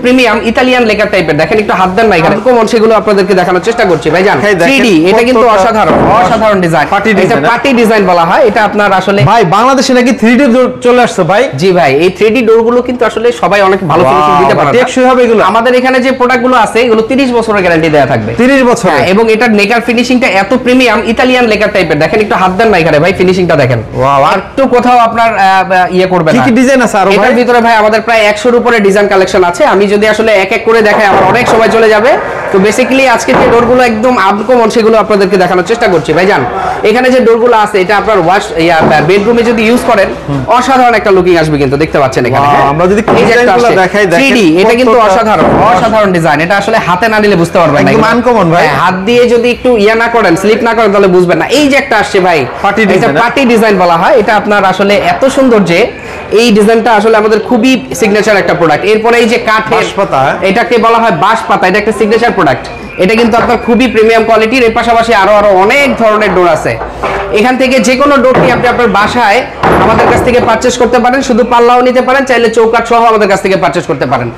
premium Italian lacquer টাইপের দেখেন একটু হাত দেন না এখানে কমন সেগুলো আপনাদেরকে দেখানোর চেষ্টা করছি ভাইজান 3D এটা কিন্তু অসাধারণ ডিজাইন এটা পার্টি ডিজাইন বলা হয় এটা আপনার আসলে ভাই বাংলাদেশে নাকি 3D ডোর চলে আসছে ভাই জি ভাই এই 3D ডোর গুলো কিন্তু আসলে সবাই অনেক ভালো ফিনিশিং দিতে পারে টেকসই হবে এগুলো আমাদের এখানে যে প্রোডাক্ট গুলো আছে এগুলো 30 বছরের গ্যারান্টি দেয়া থাকবে 30 বছর এবং এটার নেকার ফিনিশিংটা এত প্রিমিয়াম ইতালিয়ান লেকার টাইপের দেখেন একটু হাত দেন না এখানে ভাই ফিনিশিংটা দেখেন ওয়াও আর একটু কোথাও আপনার ইয়ে করবে না কি কি ডিজাইন আছে আর ভাই এটার ভিতরে ভাই আমাদের প্রায় 100 এর উপরে ডিজাইন কালেকশন আছে আমি যদি আসলে এক এক করে দেখাই আমার অনেক সময় চলে যাবে তো বেসিক্যালি আজকে যে ডোরগুলো একদম আনকমন সেগুলো আপনাদেরকে দেখানোর চেষ্টা করছি ভাইজান এখানে যে ডোরগুলো আছে এটা আপনার বেডরুমে যদি ইউজ করেন অসাধারণ একটা লুকিং আসবে কিন্তু দেখতে পাচ্ছেন এখানে আমরা যদি ডিজাইনগুলো দেখাই দেখেন 3D এটা কিন্তু অসাধারণ ডিজাইন এটা আসলে হাতে না নিলে বুঝতে পারবেন না একদম আনকমন ভাই হাত দিয়ে যদি একটু ইয়া না করেন স্লিপ না করেন তাহলে বুঝবেন না এই যে একটা আসছে ভাই এটা পার্টি ডিজাইন বলা হয় এটা আপনার আসলে এত সুন্দর যে এই ডিজাইনটা আসলে আমাদের খুবই সিগনেচার একটা প্রোডাক্ট এরপরে এই যে কাঠের পাতা এটাকে বলা হয় বাঁশ পাতা এটা একটা সিগনেচার প্রোডাক্ট এটা কিন্তু আপনার খুবই প্রিমিয়াম কোয়ালিটির এর পাশাপাশি আরো অনেক ধরনের ডোর আছে এখান থেকে যে কোনো ডোরটি আপনি আপনার বাসায় আমাদের কাছ থেকে পারচেজ করতে পারেন শুধু পাল্লাও নিতে পারেন চাইলে চৌকাঠ সহ আমাদের কাছ থেকে পারচেজ করতে পারেন